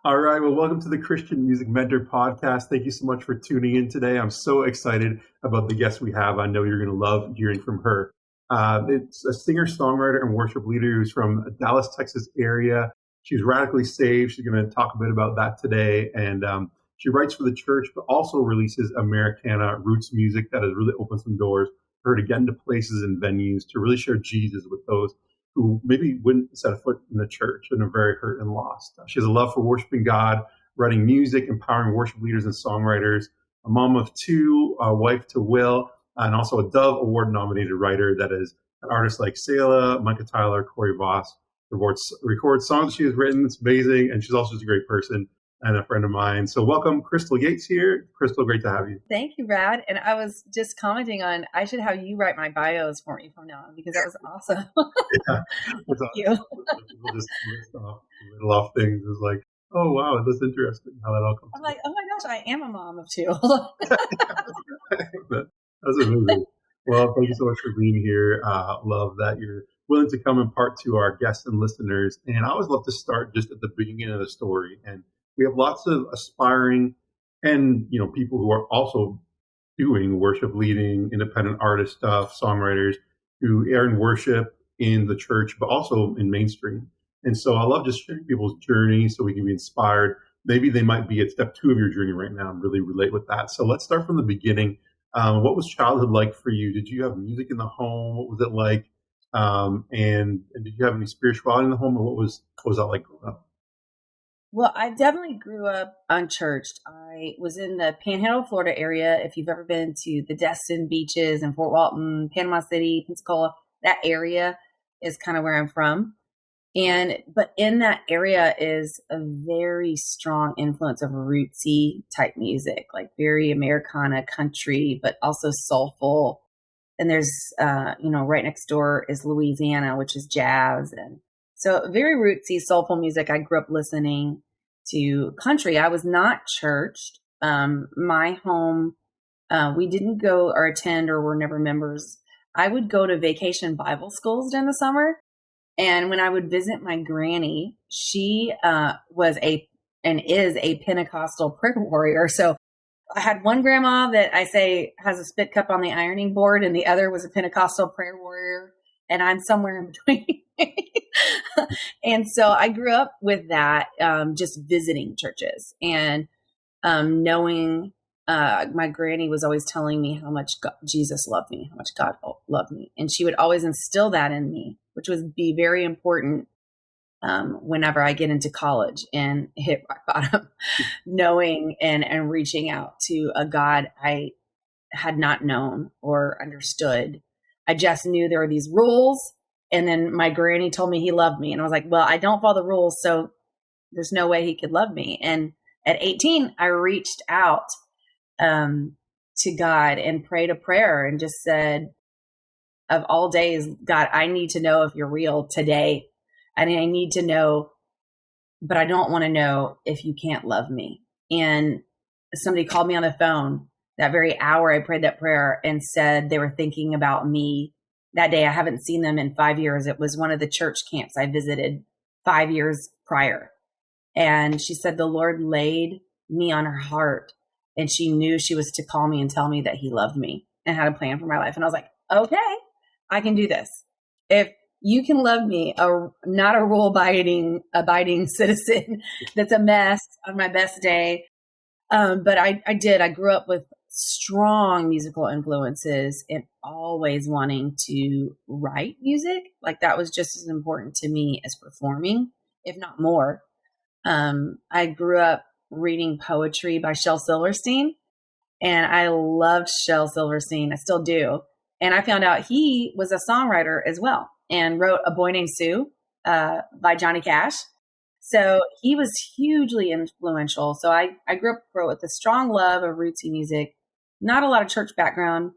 All right. Well, welcome to the Christian Music Mentor Podcast. Thank you so much for tuning in today. I'm so excited about the guest we have. I know you're going to love hearing from her. It's a singer, songwriter, and worship leader who's from the Dallas, Texas area. She's radically saved. She's going to talk a bit about that today. And she writes for the church, but also releases Americana roots music that has really opened some doors for her to get into places and venues to really share Jesus with those who maybe wouldn't set a foot in the church and are very hurt and lost. She has a love for worshiping God, writing music, empowering worship leaders and songwriters, a mom of two, a wife to Will, and also a Dove Award-nominated writer that is an artist like Selah, Micah Tyler, Corey Voss, records songs she has written. It's amazing. And she's also just a great person and a friend of mine. So welcome, Crystal Yates here. Crystal, great to have you. Thank you, Brad. And I was just commenting on, I should have you write my bios for me from now on because that was awesome. Yeah, Thank you. People just little off things. It's like, oh, wow, that's interesting how that all comes I'm like, oh my gosh, I am a mom of two. That's amazing. Well, thank you so much for being here. Love that you're willing to come and part to our guests and listeners. And I always love to start just at the beginning of the story. And we have lots of aspiring and, people who are also doing worship leading, independent artist stuff, songwriters who are in worship in the church, but also in mainstream. And so I love just sharing people's journey so we can be inspired. Maybe they might be at step 2 of your journey right now and really relate with that. So let's start from the beginning. What was childhood like for you? Did you have music in the home? What was it like? And did you have any spirituality in the home, or what was that like growing up? Well, I definitely grew up unchurched. I was in the Panhandle, Florida area. If you've ever been to the Destin beaches and Fort Walton, Panama City, Pensacola, that area is kind of where I'm from. But in that area is a very strong influence of rootsy type music, like very Americana country, but also soulful. And there's, right next door is Louisiana, which is jazz. And so very rootsy, soulful music. I grew up listening to country. I was not churched. My home, we didn't go or attend or were never members. I would go to vacation Bible schools during the summer. And when I would visit my granny, she was is a Pentecostal prayer warrior. So I had one grandma that I say has a spit cup on the ironing board, and the other was a Pentecostal prayer warrior. And I'm somewhere in between. And so I grew up with that, just visiting churches and knowing my granny was always telling me how much Jesus loved me, how much God loved me. And she would always instill that in me, which would be very important whenever I get into college and hit rock bottom, knowing and reaching out to a God I had not known or understood. I just knew there were these rules. And then my granny told me he loved me. And I was like, well, I don't follow the rules, so there's no way he could love me. And at 18, I reached out to God and prayed a prayer and just said, of all days, God, I need to know if you're real today. And I need to know, but I don't want to know if you can't love me. And somebody called me on the phone that very hour I prayed that prayer and said they were thinking about me that day. I haven't seen them in 5 years. It was one of the church camps I visited 5 years prior. And she said the Lord laid me on her heart, and she knew she was to call me and tell me that he loved me and had a plan for my life. And I was like, okay, I can do this. If you can love me, not a rule abiding citizen that's a mess on my best day. But I did. I grew up with strong musical influences and always wanting to write music. Like that was just as important to me as performing, if not more. I grew up reading poetry by Shel Silverstein, and I loved Shel Silverstein. I still do. And I found out he was a songwriter as well and wrote A Boy Named Sue by Johnny Cash. So he was hugely influential. So I grew up with a strong love of rootsy music, not a lot of church background,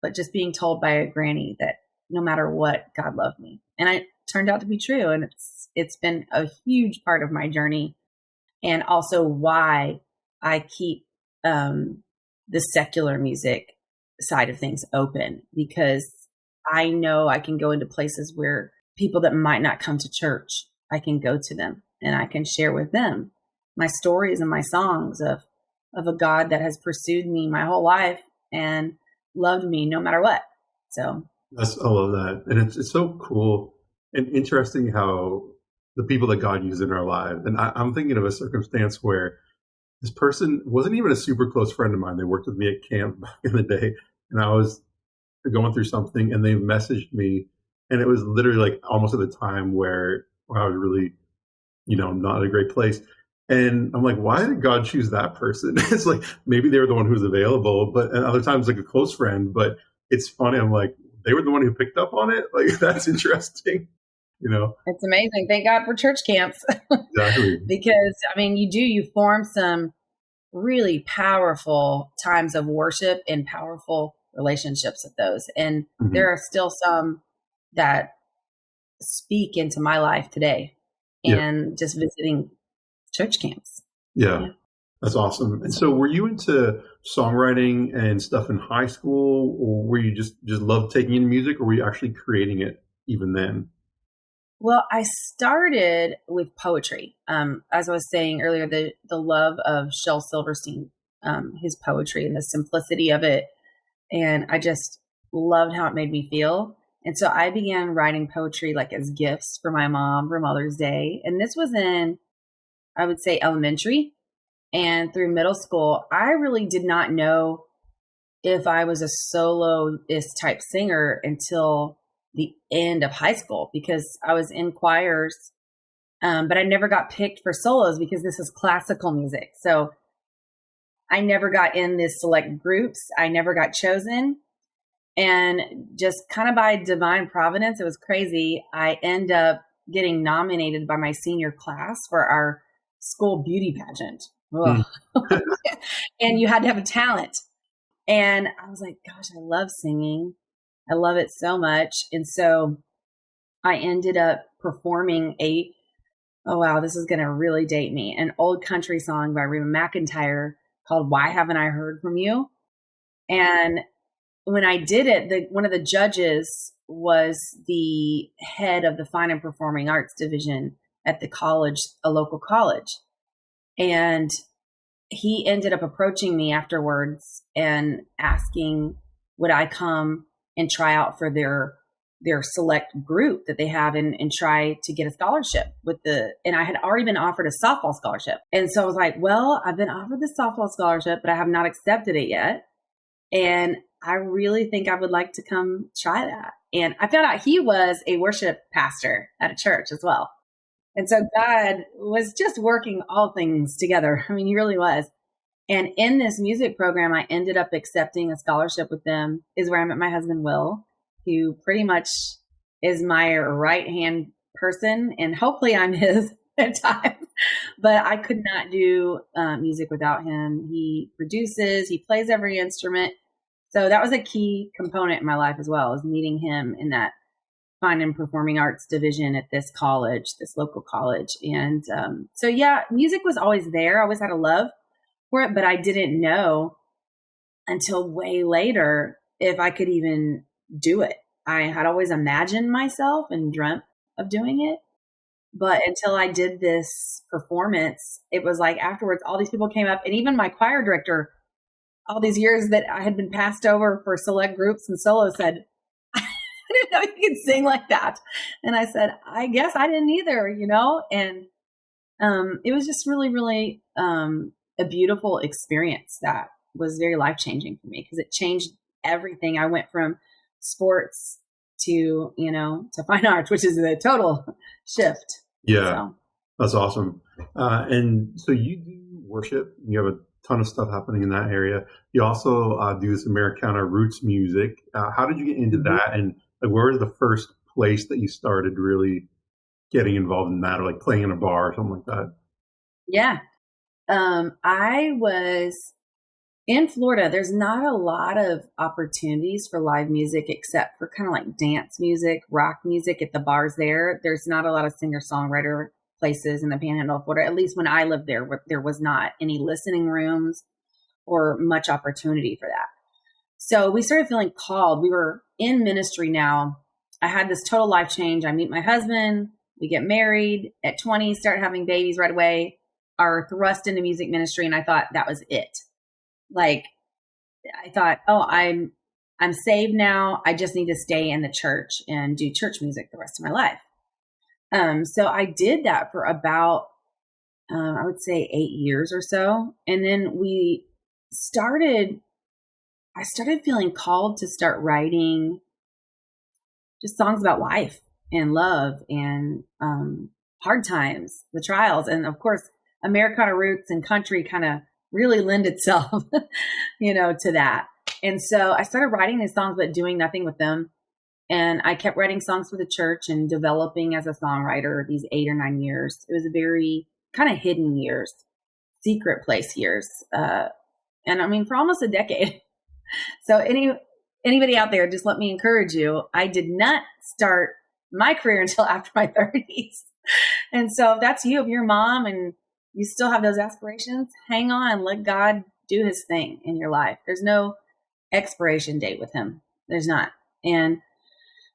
but just being told by a granny that no matter what, God loved me. And it turned out to be true. And it's been a huge part of my journey, and also why I keep the secular music side of things open, because I know I can go into places where people that might not come to church, I can go to them and I can share with them my stories and my songs of a God that has pursued me my whole life and loved me no matter what. So I love that. And it's so cool and interesting how the people that God uses in our lives. And I'm thinking of a circumstance where this person wasn't even a super close friend of mine. They worked with me at camp back in the day, and I was going through something, and they messaged me, and it was literally like almost at the time where I was really, not in a great place. And I'm like, why did God choose that person? It's like maybe they were the one who was available, but and other times like a close friend. But it's funny. I'm like, they were the one who picked up on it. Like that's interesting. it's amazing. Thank God for church camps. Exactly. Because I mean, you form some really powerful times of worship and powerful relationships with those. And Mm-hmm. there are still some that speak into my life today Yeah. and just visiting church camps. Yeah. That's awesome. And so were you into songwriting and stuff in high school, or were you just loved taking in music, or were you actually creating it even then? Well, I started with poetry. As I was saying earlier, the love of Shel Silverstein, his poetry and the simplicity of it. And I just loved how it made me feel. And so I began writing poetry like as gifts for my mom for Mother's Day. And this was in, I would say, elementary. And through middle school, I really did not know if I was a soloist type singer until the end of high school, because I was in choirs, but I never got picked for solos because this is classical music. So I never got in these select groups. I never got chosen. And just kind of by divine providence, it was crazy. I end up getting nominated by my senior class for our school beauty pageant. Mm. And you had to have a talent. And I was like, gosh, I love singing. I love it so much. And so I ended up performing oh wow, this is going to really date me, an old country song by Reba McEntire called Why Haven't I Heard From You? And when I did it, one of the judges was the head of the Fine and Performing Arts division at the college, a local college. And he ended up approaching me afterwards and asking, would I come and try out for their select group that they have and try to get a scholarship and I had already been offered a softball scholarship. And so I was like, well, I've been offered the softball scholarship, but I have not accepted it yet. And I really think I would like to come try that. And I found out he was a worship pastor at a church as well. And so God was just working all things together. I mean, he really was. And in this music program, I ended up accepting a scholarship with them, is where I met my husband, Will, who pretty much is my right-hand person. And hopefully I'm his at times. But I could not do music without him. He produces, he plays every instrument. So that was a key component in my life as well, is meeting him in that Fine and Performing Arts division at this college, this local college. And so, yeah, music was always there. I always had a love for it, but I didn't know until way later if I could even do it. I had always imagined myself and dreamt of doing it. But until I did this performance, it was like afterwards, all these people came up, and even my choir director, all these years that I had been passed over for select groups and solos, said, I didn't know you could sing like that. And I said, I guess I didn't either, And it was just really, really a beautiful experience that was very life-changing for me, because it changed everything. I went from sports to fine arts, which is a total shift. Yeah, So. That's awesome. And so you do worship. You have a ton of stuff happening in that area. You also do this Americana roots music. How did you get into that? And where was the first place that you started really getting involved in that, or like playing in a bar or something like that? Yeah. I was in Florida. There's not a lot of opportunities for live music except for kind of like dance music, rock music at the bars there. There's not a lot of singer-songwriter places in the Panhandle of Florida. At least when I lived there was not any listening rooms or much opportunity for that. So we started feeling called. We were in ministry now. I had this total life change. I meet my husband. We get married at 20, start having babies right away. are thrust into music ministry, and I thought that was it. Like, I thought, oh, I'm saved now. I just need to stay in the church and do church music the rest of my life. So I did that for about, I would say 8 years or so. And then I started feeling called to start writing just songs about life and love and hard times, the trials. And of course, Americana roots and country kind of really lend itself, to that. And so I started writing these songs, but doing nothing with them. And I kept writing songs for the church and developing as a songwriter these 8 or 9 years. It was a very kind of hidden years, secret place years. And I mean, for almost a decade. So anybody out there, just let me encourage you. I did not start my career until after my 30s. And so if that's you, if you're a mom and you still have those aspirations, hang on, let God do his thing in your life. There's no expiration date with him. There's not. And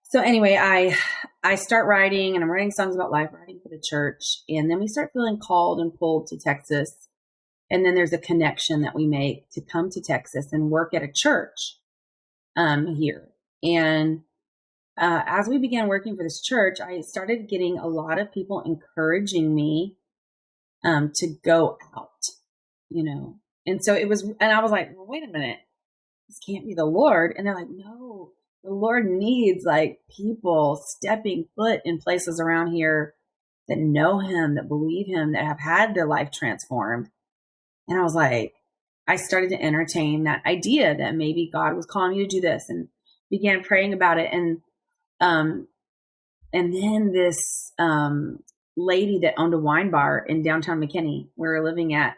so anyway, I start writing, and I'm writing songs about life, writing for the church. And then we start feeling called and pulled to Texas. And then there's a connection that we make to come to Texas and work at a church here. And as we began working for this church, I started getting a lot of people encouraging me to go out, And so and I was like, well, wait a minute, this can't be the Lord. And they're like, no, the Lord needs like people stepping foot in places around here that know him, that believe him, that have had their life transformed. And I was like, I started to entertain that idea that maybe God was calling me to do this, and began praying about it. And then this lady that owned a wine bar in downtown McKinney, where we were living at,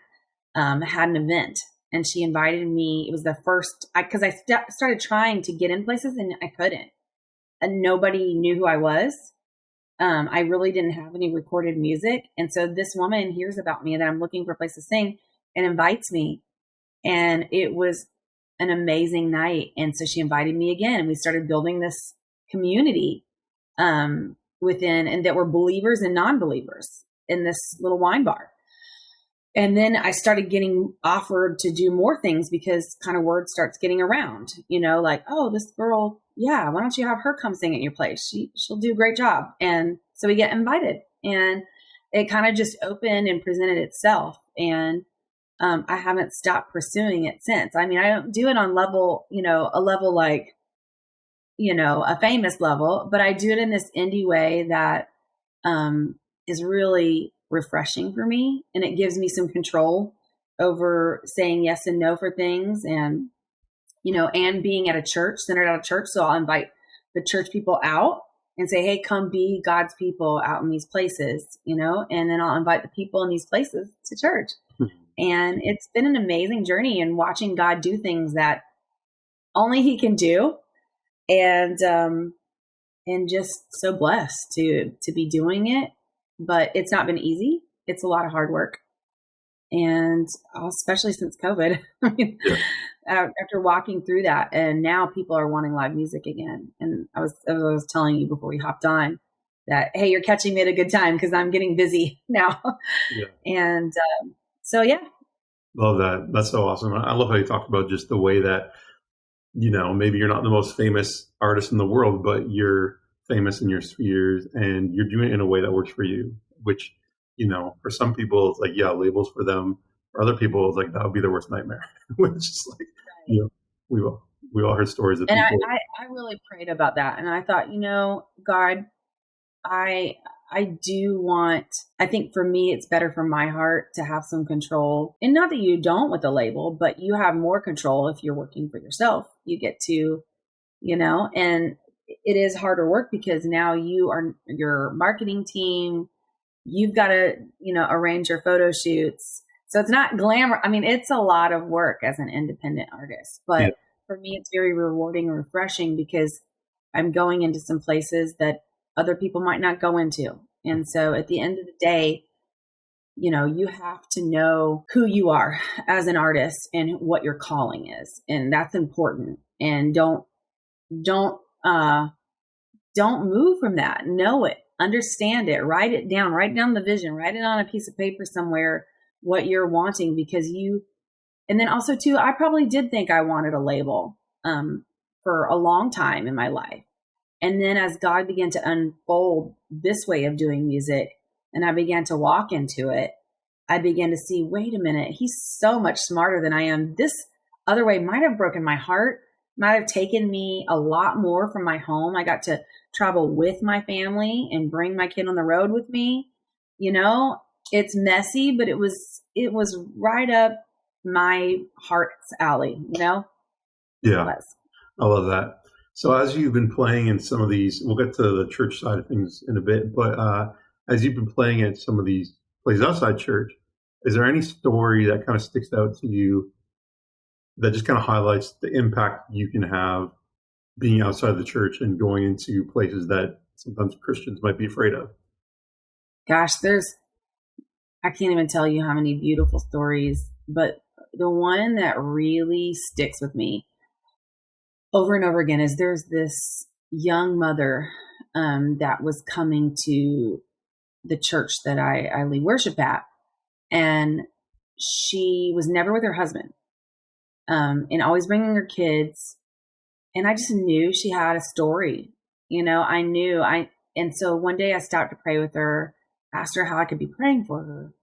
had an event, and she invited me. It was the first, because I started trying to get in places and I couldn't, and nobody knew who I was. I really didn't have any recorded music. And so this woman hears about me, that I'm looking for a place to sing, and invites me. And it was an amazing night. And so she invited me again, and we started building this community within, and that were believers and non-believers in this little wine bar. And then I started getting offered to do more things, because kind of word starts getting around, like, oh, this girl, yeah, why don't you have her come sing at your place? She'll do a great job. And so we get invited, and it kind of just opened and presented itself. And I haven't stopped pursuing it since. I mean, I don't do it on level, a level like, a famous level, but I do it in this indie way that is really refreshing for me. And it gives me some control over saying yes and no for things, and, and being at a church, centered at a church. So I'll invite the church people out and say, hey, come be God's people out in these places, and then I'll invite the people in these places to church. And it's been an amazing journey, and watching God do things that only he can do. And just so blessed to be doing it, but it's not been easy. It's a lot of hard work. And especially since COVID, I mean, after walking through that, and now people are wanting live music again. And I was telling you before we hopped on that, hey, you're catching me at a good time, because I'm getting busy now. Yeah. And, so, yeah. Love that. That's so awesome. I love how you talked about just the way that, maybe you're not the most famous artist in the world, but you're famous in your spheres, and you're doing it in a way that works for you, which, for some people, it's like, yeah, labels for them. For other people, it's like, that would be their worst nightmare. Which is like, right. We all heard stories of and people. I really prayed about that. And I thought, God, I think for me, it's better for my heart to have some control, and not that you don't with the label, but you have more control if you're working for yourself. You get to, and it is harder work, because now you are your marketing team. You've got to, arrange your photo shoots. So it's not glamour. I mean, it's a lot of work as an independent artist, but for me, it's very rewarding and refreshing, because I'm going into some places that other people might not go into. And so at the end of the day, you have to know who you are as an artist and what your calling is. And that's important. And don't move from that. Know it, understand it, write it down the vision, write it on a piece of paper somewhere, what you're wanting, because and then also too, I probably did think I wanted a label, for a long time in my life. And then as God began to unfold this way of doing music and I began to walk into it, I began to see, wait a minute, he's so much smarter than I am. This other way might have broken my heart, might have taken me a lot more from my home. I got to travel with my family and bring my kid on the road with me. It's messy, but it was right up my heart's alley, Yeah, It was. I love that. So as you've been playing in some of these, we'll get to the church side of things in a bit, but as you've been playing at some of these places outside church, is there any story that kind of sticks out to you that just kind of highlights the impact you can have being outside the church and going into places that sometimes Christians might be afraid of? Gosh, I can't even tell you how many beautiful stories, but the one that really sticks with me over and over again is there's this young mother that was coming to the church that I lead worship at. And she was never with her husband, and always bringing her kids. And I just knew she had a story, and so one day I stopped to pray with her, asked her how I could be praying for her.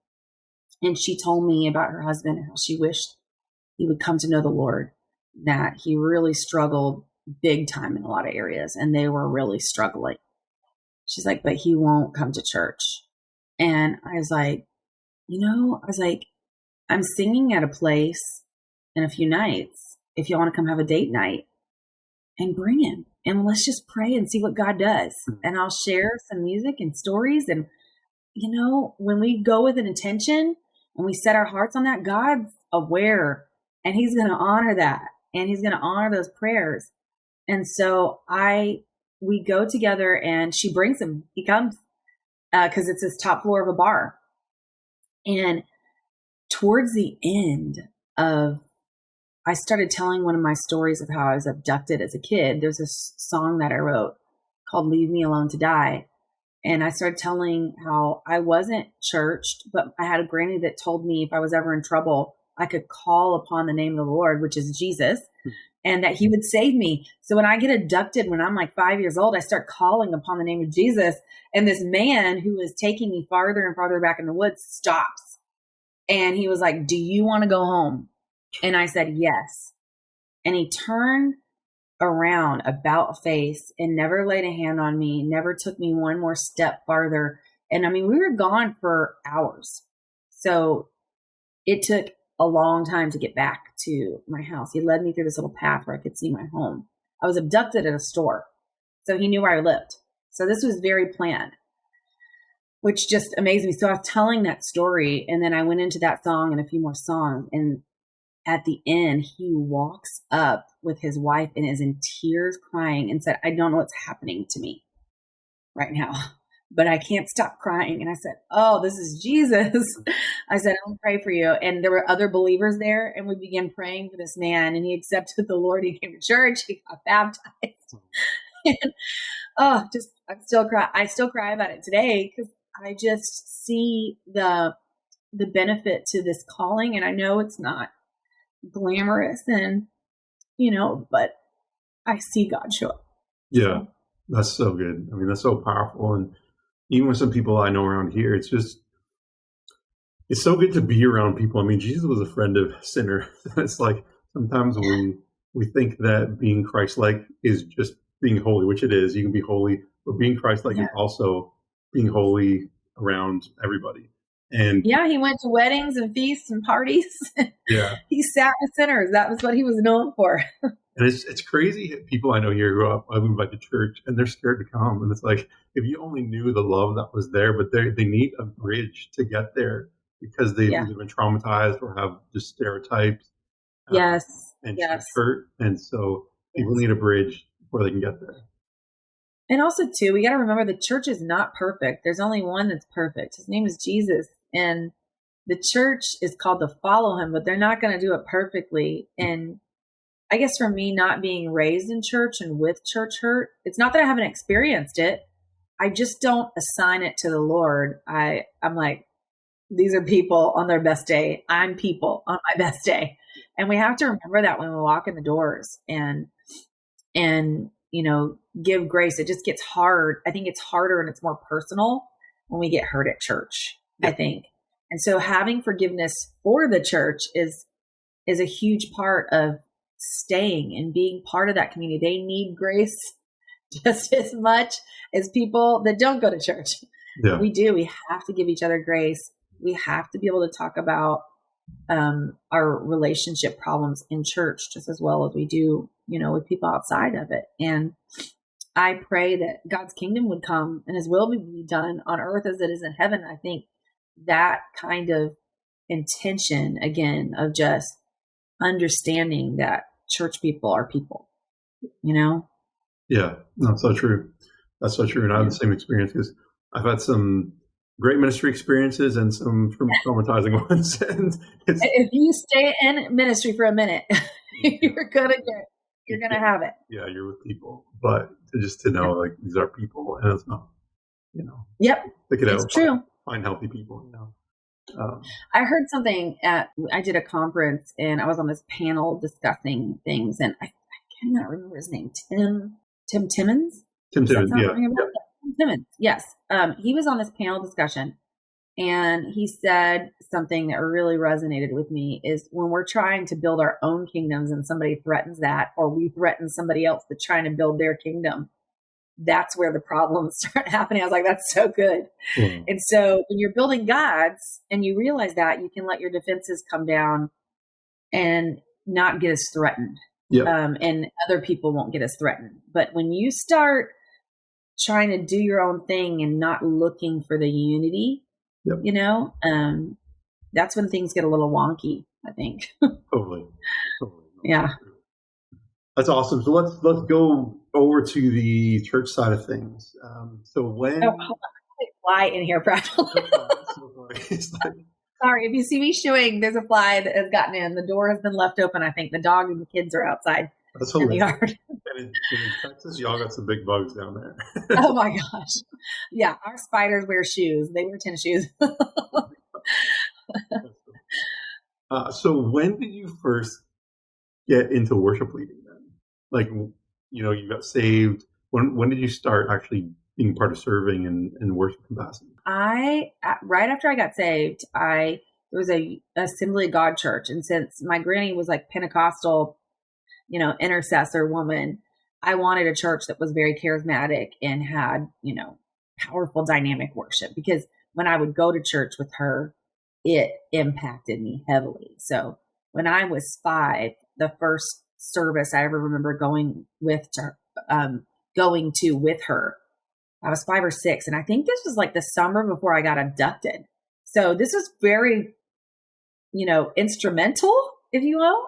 And she told me about her husband and how she wished he would come to know the Lord, that he really struggled big time in a lot of areas and they were really struggling. She's like, but he won't come to church. And I was like, I'm singing at a place in a few nights. If you want to come have a date night, and bring him, and let's just pray and see what God does. And I'll share some music and stories. And, when we go with an intention and we set our hearts on that, God's aware and he's going to honor that. And he's going to honor those prayers. And so we go together and she brings him, he comes, cause it's this top floor of a bar. And towards the end I started telling one of my stories of how I was abducted as a kid. There's this song that I wrote called Leave Me Alone to Die. And I started telling how I wasn't churched, but I had a granny that told me if I was ever in trouble, I could call upon the name of the Lord, which is Jesus, and that he would save me. So when I get abducted, when I'm like 5 years old, I start calling upon the name of Jesus. And this man who is taking me farther and farther back in the woods stops. And he was like, do you want to go home? And I said, yes. And he turned around about face and never laid a hand on me, never took me one more step farther. And we were gone for hours. So it took a long time to get back to my house. He led me through this little path where I could see my home. I was abducted at a store. So he knew where I lived. So this was very planned, which just amazed me. So I was telling that story, and then I went into that song and a few more songs. And at the end, he walks up with his wife and is in tears crying and said, I don't know what's happening to me right now, but I can't stop crying. And I said, oh, this is Jesus. I said, I'll pray for you. And there were other believers there, and we began praying for this man, and he accepted the Lord. He came to church. He got baptized. And, I still cry about it today, because I just see the benefit to this calling. And I know it's not glamorous and, but I see God show up. Yeah, that's so good. That's so powerful. And even with some people I know around here, it's so good to be around people. Jesus was a friend of sinners. It's like sometimes we think that being Christ-like is just being holy, which it is. You can be holy, but being Christ-like is also being holy around everybody. And yeah, he went to weddings and feasts and parties. Yeah, he sat with sinners. That was what he was known for. And it's crazy. People I know here who are moving back to church, and they're scared to come. And it's like, if you only knew the love that was there, but they need a bridge to get there because they've either been traumatized or have just stereotypes. Yes. And hurt. And so people need a bridge before they can get there. And also, too, we got to remember the church is not perfect. There's only one that's perfect. His name is Jesus. And the church is called to follow him, but they're not going to do it perfectly. And I guess for me, not being raised in church and with church hurt, it's not that I haven't experienced it. I just don't assign it to the Lord. I'm like, These are people on their best day. I'm people on my best day. And we have to remember that when we walk in the doors and, give grace. It just gets hard. I think it's harder and it's more personal when we get hurt at church, I think. And so having forgiveness for the church is a huge part of staying and being part of that community. They need grace just as much as people that don't go to church. Yeah. We do. We have to give each other grace. We have to be able to talk about our relationship problems in church just as well as we do, with people outside of it. And I pray that God's kingdom would come and his will be done on earth as it is in heaven. I think that kind of intention, again, of just understanding that church people are people, Yeah, that's so true. That's so true. And I have the same experience because I've had some great ministry experiences and some traumatizing ones. And if you stay in ministry for a minute, you're gonna have it. Yeah, you're with people, but to know like these are people, and it's not, Yep, it's true. Find healthy people, I heard something I did a conference and I was on this panel discussing things, and I cannot remember his name. Tim Timmons. Tim Timmons, yeah. Tim Timmons, yes. He was on this panel discussion, and he said something that really resonated with me is when we're trying to build our own kingdoms and somebody threatens that, or we threaten somebody else that's trying to build their kingdom, that's where the problems start happening. I was like, that's so good. Mm. And so when you're building God's and you realize that, you can let your defenses come down and not get as threatened. Yep. And other people won't get as threatened. But when you start trying to do your own thing and not looking for the unity, yep. That's when things get a little wonky, I think. Totally. Yeah. That's awesome. So let's go over to the church side of things. So when hold on. Fly in here, practically. Sorry, if you see me shooing, there's a fly that has gotten in. The door has been left open. I think the dog and the kids are outside in the yard. And in Texas, y'all got some big bugs down there. Oh my gosh! Yeah, our spiders wear shoes. They wear tennis shoes. So when did you first get into worship leading then? Like, you got saved. When did you start actually being part of serving in worship capacity? Right after I got saved, there was a Assembly of God church. And since my granny was like Pentecostal, intercessor woman, I wanted a church that was very charismatic and had, powerful dynamic worship, because when I would go to church with her, it impacted me heavily. So when I was 5, the first service I ever remember going to with her, I was 5 or 6. And I think this was like the summer before I got abducted. So this was very, instrumental, if you will.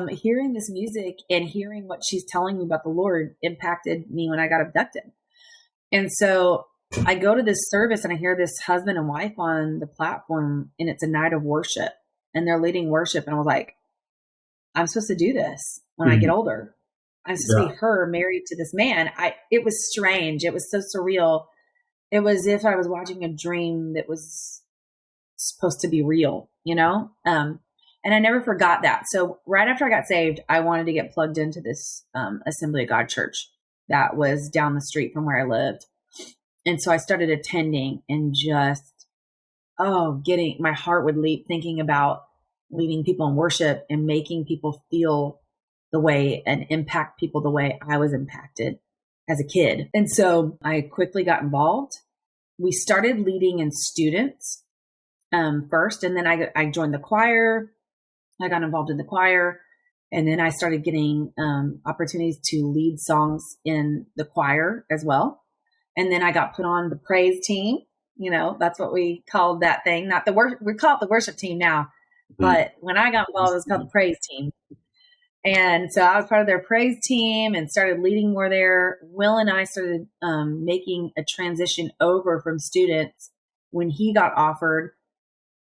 Hearing this music and hearing what she's telling me about the Lord impacted me when I got abducted. And so I go to this service and I hear this husband and wife on the platform, and it's a night of worship and they're leading worship. And I was like, I'm supposed to do this when I get older. I'm supposed to be her married to this man. It was strange. It was so surreal. It was as if I was watching a dream that was supposed to be real, and I never forgot that. So right after I got saved, I wanted to get plugged into this Assembly of God church that was down the street from where I lived. And so I started attending and just, my heart would leap thinking about leading people in worship and making people feel the way and impact people the way I was impacted as a kid. And so I quickly got involved. We started leading in students first, and then I joined the choir. I got involved in the choir, and then I started getting opportunities to lead songs in the choir as well. And then I got put on the praise team. That's what we called that thing. Not the worship. We call it the worship team now. But when I got involved, it was called the praise team. And so I was part of their praise team and started leading more there. Will and I started making a transition over from students when he got offered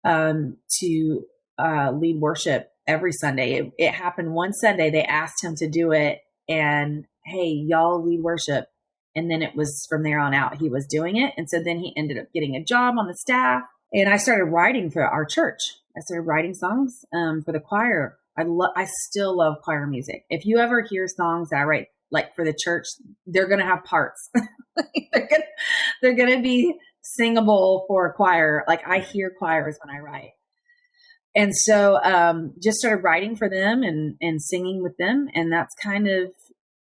to lead worship every Sunday. It happened one Sunday. They asked him to do it, and hey, y'all lead worship. And then it was from there on out, he was doing it. And so then he ended up getting a job on the staff. And I started writing for our church. I started writing songs for the choir. I still love choir music. If you ever hear songs that I write, like for the church, they're going to have parts. they're going to be singable for a choir. Like I hear choirs when I write. And so just started writing for them and singing with them. And that's kind of,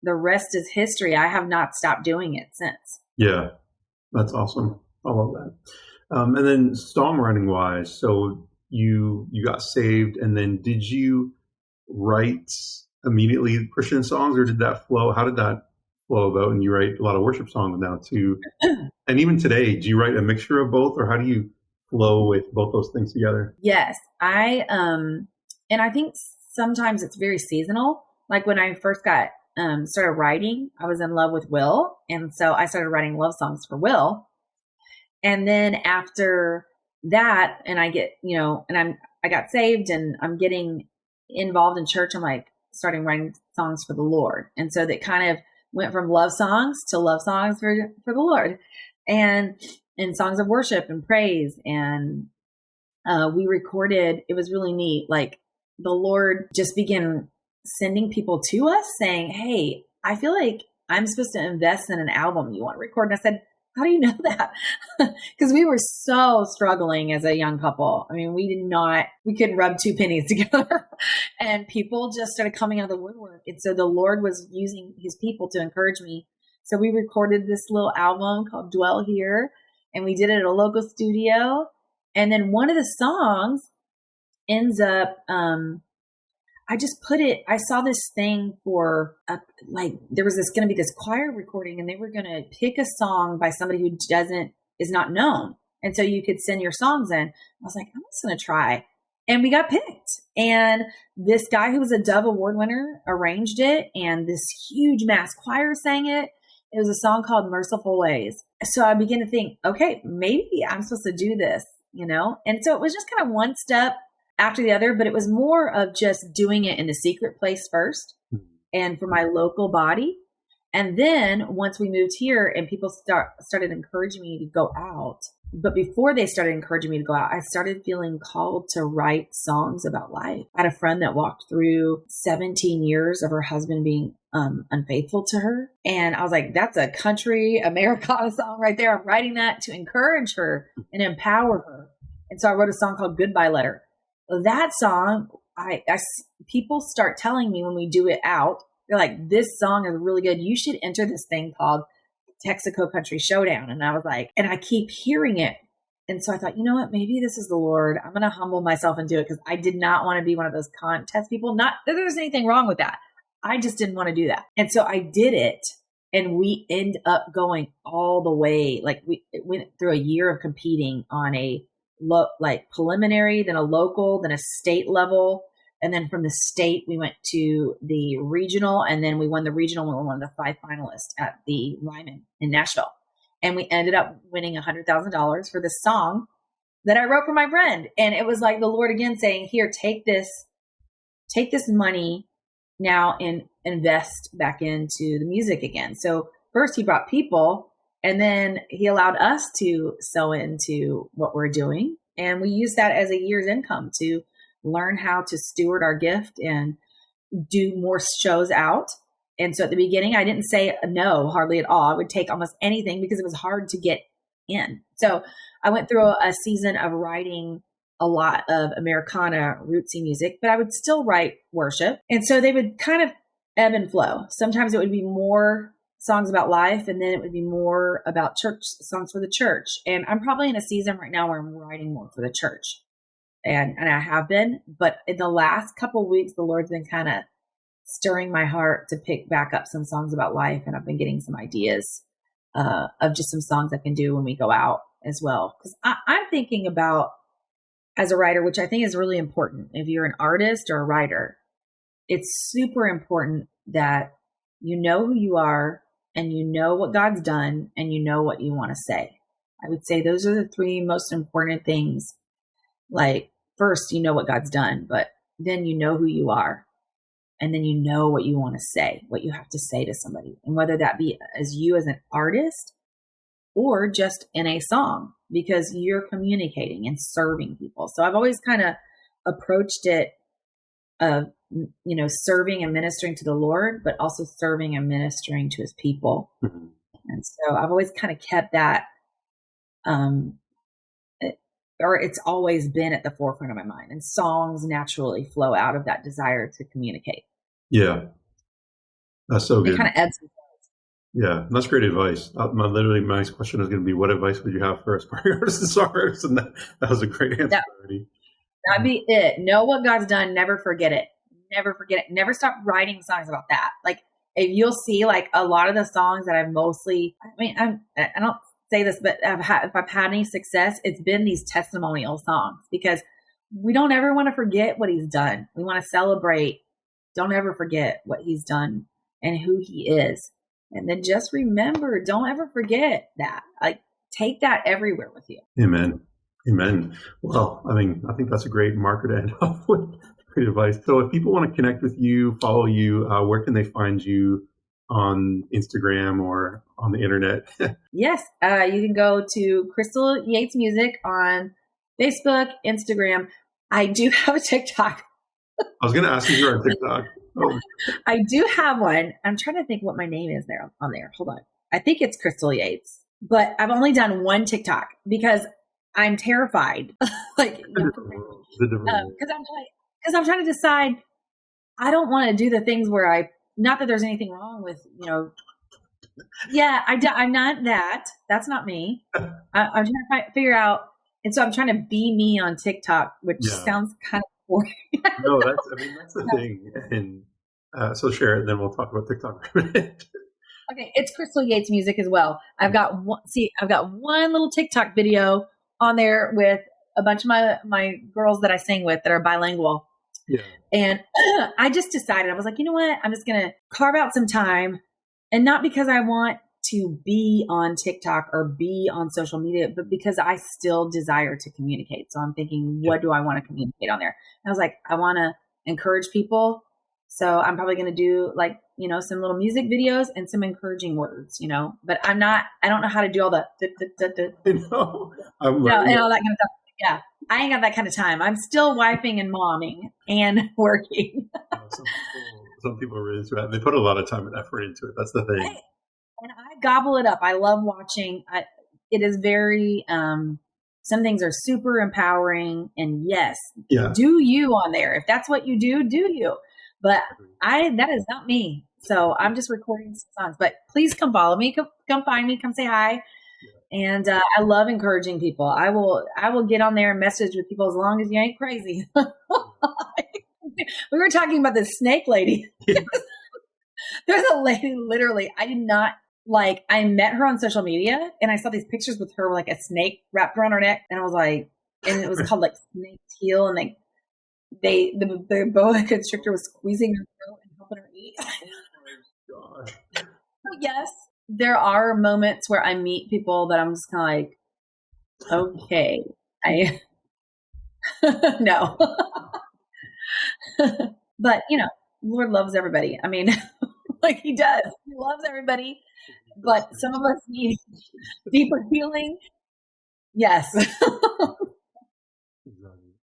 the rest is history. I have not stopped doing it since. Yeah, that's awesome. I love that. And then songwriting wise, so you got saved, and then did you write immediately Christian songs, or did that flow? How did that flow about? And you write a lot of worship songs now too. And even today, do you write a mixture of both, or how do you flow with both those things together? Yes, and I think sometimes it's very seasonal. Like when I first got started writing, I was in love with Will, and so I started writing love songs for Will. And then after that, and I get, I got saved, and I'm getting involved in church. I'm like starting writing songs for the Lord, and so that kind of went from love songs to love songs for the Lord, and songs of worship and praise. And we recorded. It was really neat. Like the Lord just began sending people to us saying, "Hey, I feel like I'm supposed to invest in an album you want to record." And I said, "How do you know that?" Because we were so struggling as a young couple. I mean, we couldn't rub two pennies together. And people just started coming out of the woodwork. And so the Lord was using his people to encourage me. So we recorded this little album called Dwell Here, and we did it at a local studio. And then one of the songs ends up, I saw this thing for there was going to be this choir recording, and they were going to pick a song by somebody who is not known. And so you could send your songs in. I was like, I'm just going to try. And we got picked. And this guy who was a Dove Award winner arranged it, and this huge mass choir sang it. It was a song called Merciful Ways. So I began to think, okay, maybe I'm supposed to do this, And so it was just kind of one step after the other, but it was more of just doing it in the secret place first and for my local body. And then once we moved here and people started encouraging me to go out, but before they started encouraging me to go out, I started feeling called to write songs about life. I had a friend that walked through 17 years of her husband being unfaithful to her. And I was like, that's a country Americana song right there. I'm writing that to encourage her and empower her. And so I wrote a song called Goodbye Letter. That song, people start telling me when we do it out, they're like, this song is really good. You should enter this thing called Texaco Country Showdown. And I was like, and I keep hearing it. And so I thought, you know what, maybe this is the Lord. I'm going to humble myself and do it, because I did not want to be one of those contest people. Not that there's anything wrong with that. I just didn't want to do that. And so I did it, and we end up going all the way. Like it went through a year of competing on a preliminary, then a local, then a state level. And then from the state, we went to the regional, and then we won the regional. We were one of the 5 finalists at the Ryman in Nashville. And we ended up winning $100,000 for this song that I wrote for my friend. And it was like the Lord again saying, here, take this money now and invest back into the music again. So first he brought people, and then he allowed us to sow into what we're doing. And we use that as a year's income to learn how to steward our gift and do more shows out. And so at the beginning, I didn't say no hardly at all. I would take almost anything because it was hard to get in. So I went through a season of writing a lot of Americana rootsy music, but I would still write worship. And so they would kind of ebb and flow. Sometimes it would be more songs about life, and then it would be more about church songs for the church. And I'm probably in a season right now where I'm writing more for the church. And I have been, but in the last couple of weeks, the Lord's been kind of stirring my heart to pick back up some songs about life. And I've been getting some ideas of just some songs I can do when we go out as well. Because I'm thinking about, as a writer, which I think is really important, if you're an artist or a writer, it's super important that you know who you are, and you know what God's done, and you know what you want to say. I would say those are the 3 most important things. Like, first, you know what God's done, but then you know who you are. And then you know what you want to say, what you have to say to somebody. And whether that be as you as an artist, or just in a song, because you're communicating and serving people. So I've always kind of approached it of, serving and ministering to the Lord, but also serving and ministering to his people. Mhm. And so I've always kind of kept that, or it's always been at the forefront of my mind, and songs naturally flow out of that desire to communicate. Yeah, that's so It good. kind of ebbs and flows. Yeah, that's great advice. My next question is going to be, what advice would you have for aspiring artists and songwriters? And that was a great answer already. That'd be it. Know what God's done. Never forget it. Never forget it. Never stop writing songs about that. Like, if you'll see, like, a lot of the songs that I've mostly, I don't say this, but if I've had any success, it's been these testimonial songs, because we don't ever want to forget what he's done. We want to celebrate. Don't ever forget what he's done and who he is. And then just remember, don't ever forget that. Like, take that everywhere with you. Amen. Amen. Well, I think that's a great marker to end off with. Great advice. So if people want to connect with you, follow you, where can they find you on Instagram or on the internet? Yes. You can go to Crystal Yates Music on Facebook, Instagram. I do have a TikTok. I was going to ask you if you're on TikTok. Oh. I do have one. I'm trying to think what my name is there on there. Hold on. I think it's Crystal Yates, but I've only done one TikTok because I'm terrified. Because I'm trying to decide. I don't want to do the things where not that there's anything wrong with, I'm not that. That's not me. I'm trying to figure out. And so I'm trying to be me on TikTok, which sounds kind of boring. No, that's the thing. And so share it, and then we'll talk about TikTok for a minute. Okay, it's Crystal Yates Music as well. I've got one little TikTok video on there with a bunch of my girls that I sing with that are bilingual. Yeah. And I just decided, I was like, you know what? I'm just going to carve out some time, and not because I want to be on TikTok or be on social media, but because I still desire to communicate. So I'm thinking, what do I want to communicate on there? And I was like, I want to encourage people. So I'm probably going to do some little music videos and some encouraging words, but I don't know how to do all the, and all that kind of stuff. Yeah. I ain't got that kind of time. I'm still wifing and momming and working. Some people are really into it. They put a lot of time and effort into it. That's the thing. And I gobble it up. I love watching. It is very, some things are super empowering, and yes, do you on there. If that's what you do, do you. But that is not me. So I'm just recording some songs, but please come follow me. Come find me. Come say hi. And I love encouraging people. I will get on there and message with people as long as you ain't crazy. We were talking about this snake lady. There's a lady, literally, I met her on social media, and I saw these pictures with her, like a snake wrapped around her neck. And I was like, and it was called like snake heel. And the boa constrictor was squeezing her throat and helping her eat. Oh my gosh. Yes. There are moments where I meet people that I'm just kind of like, okay, no. But, Lord loves everybody. I mean, like he does. He loves everybody. But some of us need deeper healing. Yes.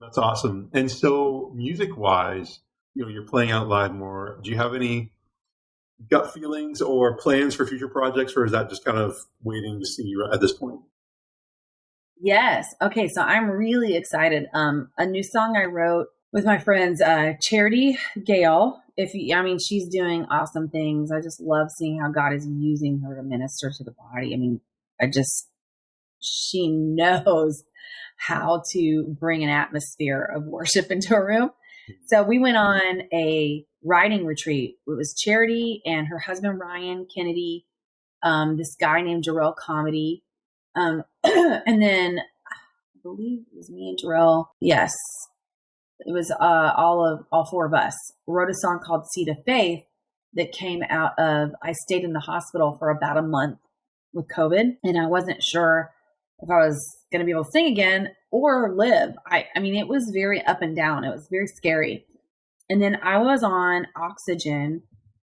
That's awesome. And so music-wise, you're playing out live more. Do you have any gut feelings or plans for future projects, or is that just kind of waiting to see at this point? Yes. Okay. So I'm really excited. A new song I wrote with my friends, Charity Gale. She's doing awesome things. I just love seeing how God is using her to minister to the body. I mean, she knows how to bring an atmosphere of worship into a room. So we went on a writing retreat. It was Charity and her husband, Ryan Kennedy, this guy named Jarrell Comedy. And then I believe it was me and Jarrell. Yes. It was all four of us wrote a song called Seed of Faith that came out of, I stayed in the hospital for about a month with COVID, and I wasn't sure if I was going to be able to sing again or live. I mean, it was very up and down. It was very scary. And then I was on oxygen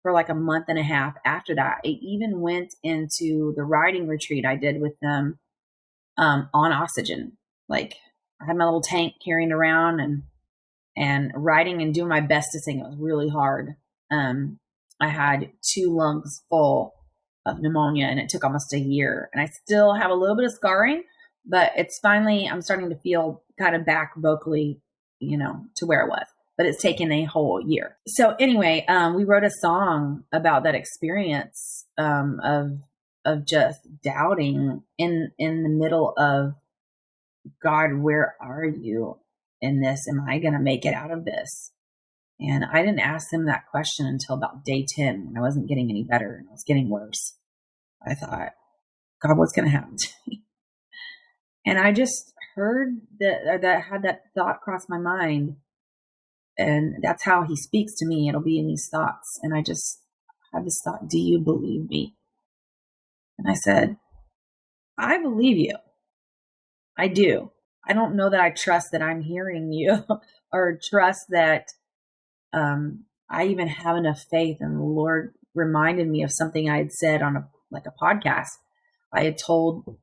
for like a month and a half after that. I even went into the writing retreat I did with them on oxygen. Like I had my little tank carrying around and writing and doing my best to sing. It was really hard. I had 2 lungs full of pneumonia and it took almost a year. And I still have a little bit of scarring, but it's finally, I'm starting to feel kind of back vocally, to where it was. But it's taken a whole year. So anyway, we wrote a song about that experience of just doubting in the middle of, God, where are you in this? Am I going to make it out of this? And I didn't ask him that question until about day 10 when I wasn't getting any better and I was getting worse. I thought, God, what's going to happen to me? And I just heard that had that thought cross my mind. And that's how he speaks to me. It'll be in these thoughts. And I just had this thought, do you believe me? And I said, I believe you. I do. I don't know that I trust that I'm hearing you or trust that I even have enough faith. And the Lord reminded me of something I had said on a podcast. I had told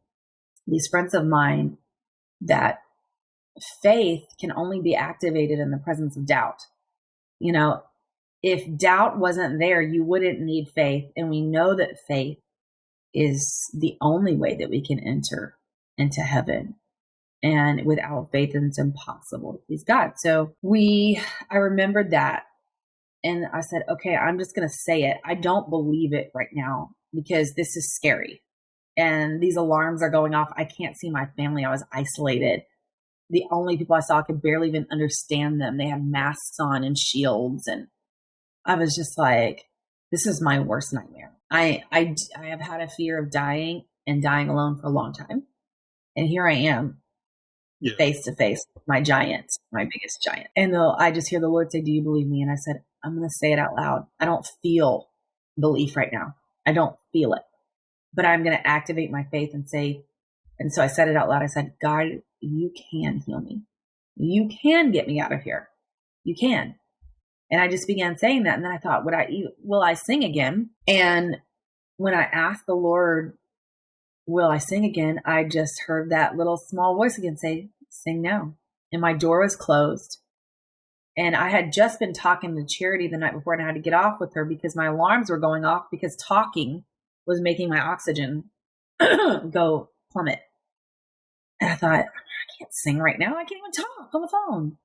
these friends of mine that faith can only be activated in the presence of doubt. If doubt wasn't there, you wouldn't need faith. And we know that faith is the only way that we can enter into heaven. And without faith, it's impossible to please God. So I remembered that. And I said, okay, I'm just going to say it. I don't believe it right now because this is scary. And these alarms are going off. I can't see my family. I was isolated. The only people I saw could barely even understand them. They had masks on and shields. And I was just like, this is my worst nightmare. I have had a fear of dying and dying alone for a long time. And here I am, face to face with my giant, my biggest giant. And I just hear the Lord say, do you believe me? And I said, I'm going to say it out loud. I don't feel belief right now. I don't feel it. But I'm going to activate my faith and say, and so I said it out loud. I said, God, you can heal me. You can get me out of here. You can. And I just began saying that. And then I thought, will I sing again? And when I asked the Lord, will I sing again? I just heard that little small voice again say, sing now. And my door was closed. And I had just been talking to Charity the night before and I had to get off with her because my alarms were going off because talking was making my oxygen go plummet. And I thought, I can't sing right now. I can't even talk on the phone.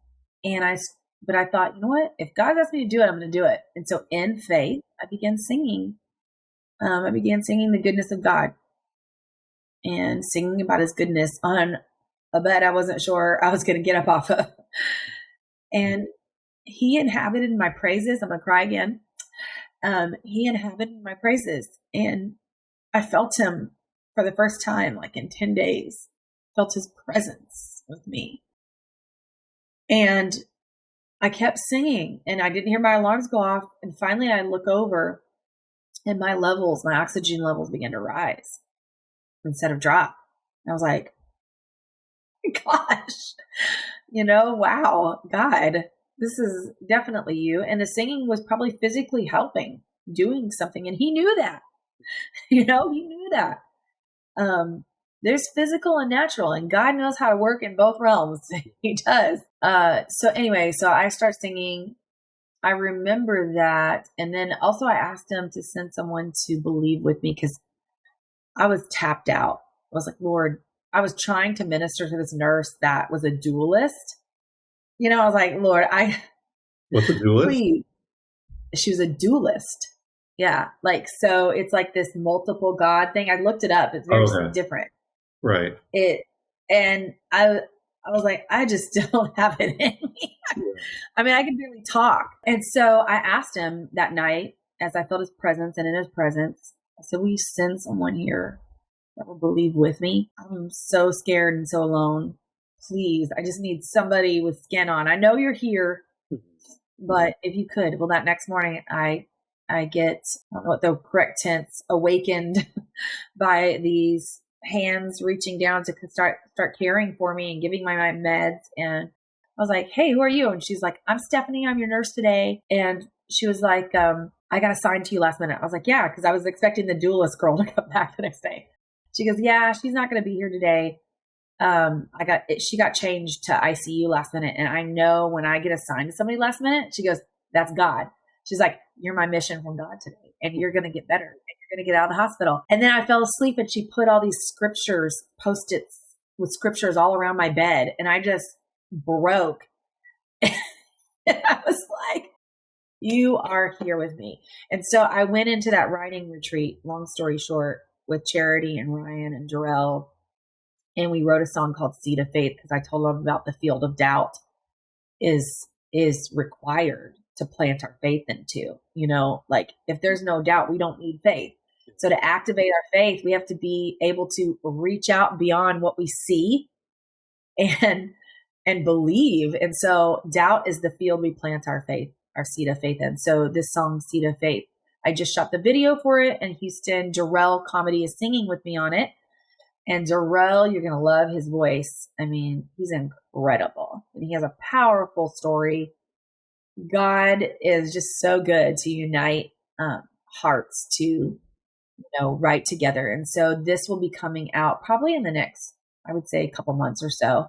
But I thought, you know what? If God asks me to do it, I'm going to do it. And so in faith, I began singing. I began singing the goodness of God and singing about his goodness on a bed I wasn't sure I was going to get up off of. And he inhabited my praises. I'm going to cry again. He inhabited my praises. And I felt him for the first time, like in 10 days, felt his presence with me. And I kept singing and I didn't hear my alarms go off. And finally I look over and my oxygen levels began to rise instead of drop. And I was like, gosh, wow, God, this is definitely you. And the singing was probably physically helping, doing something. And he knew that, he knew that. There's physical and natural, and God knows how to work in both realms. He does. So anyway, so I start singing. I remember that. And then also I asked him to send someone to believe with me because I was tapped out. I was like, Lord, I was trying to minister to this nurse that was a dualist. I was like, Lord, what's a dualist? Please. She was a dualist. Yeah. So it's like this multiple God thing. I looked it up. It's very different. Right. And I was like, I just don't have it in me. I mean, I can barely talk. And so I asked him that night as I felt his presence and in his presence, I said, will you send someone here that will believe with me? I'm so scared and so alone. Please, I just need somebody with skin on. I know you're here, but if you could, well, that next morning I get, I don't know what the correct tense, awakened by these hands reaching down to start caring for me and giving my meds. And I was like, hey, who are you? And she's like, I'm Stephanie. I'm your nurse today. And she was like, I got assigned to you last minute. I was like, yeah, because I was expecting the duelist girl to come back the next day. She goes, yeah, she's not going to be here today. She got changed to ICU last minute. And I know when I get assigned to somebody last minute, she goes, that's God. She's like, you're my mission from God today, and you're going to get better, and you're going to get out of the hospital. And then I fell asleep, and she put all these scriptures, Post-its with scriptures all around my bed. And I just broke. And I was like, you are here with me. And so I went into that writing retreat, long story short, with Charity and Ryan and Jarrell. And we wrote a song called Seed of Faith, because I told them about the field of doubt is required to plant our faith into. Like if there's no doubt, we don't need faith. So to activate our faith, we have to be able to reach out beyond what we see and believe. And so doubt is the field we plant our faith, our seed of faith in. So this song, Seed of Faith, I just shot the video for it in Houston. Jarrell Comedy is singing with me on it. And Jarrell, you're going to love his voice. I mean, he's incredible. And he has a powerful story. God is just so good to unite hearts to, write together. And so this will be coming out probably in the next, I would say, a couple months or so.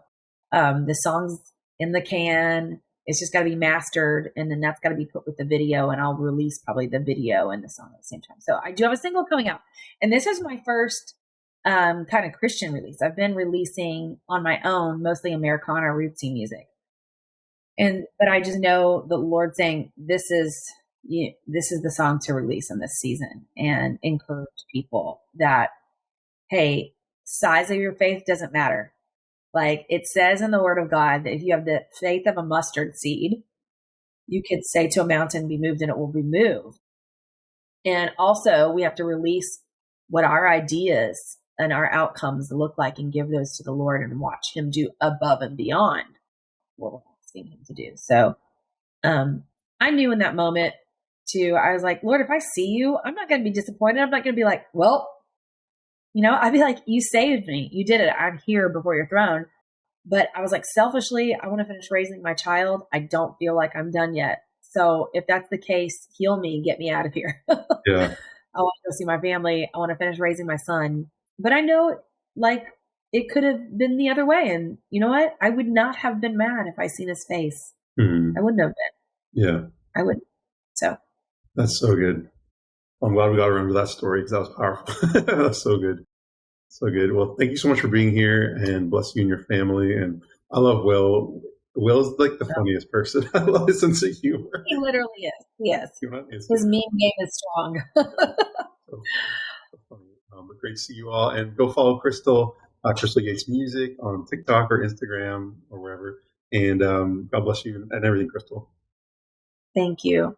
The song's in the can. It's just got to be mastered, and then that's got to be put with the video, and I'll release probably the video and the song at the same time. So I do have a single coming out, and this is my first kind of Christian release. I've been releasing on my own, mostly Americana rootsy music. But I just know the Lord saying, this is the song to release in this season, and encourage people that, hey, size of your faith doesn't matter. Like it says in the Word of God that if you have the faith of a mustard seed, you could say to a mountain, be moved, and it will be moved. And also we have to release what our ideas and our outcomes look like, and give those to the Lord and watch him do above and beyond what we're asking him to do. So I knew in that moment too, I was like, Lord, if I see you, I'm not going to be disappointed. I'm not going to be like, well, I'd be like, you saved me. You did it. I'm here before your throne. But I was like, selfishly, I want to finish raising my child. I don't feel like I'm done yet. So if that's the case, heal me, get me out of here. Yeah. I want to go see my family. I want to finish raising my son. But I know like it could have been the other way. And you know what? I would not have been mad if I seen his face. I wouldn't have been. Yeah. I wouldn't. So. That's so good. I'm glad we got to remember that story, because that was powerful. That's so good. So good. Well, thank you so much for being here, and bless you and your family. And I love Will. Will is like the funniest person. I love his sense of humor. He literally is. Yes. His meme game is strong. So funny. But great to see you all. And go follow Crystal Yates Music on TikTok or Instagram or wherever. And God bless you and everything, Crystal. Thank you.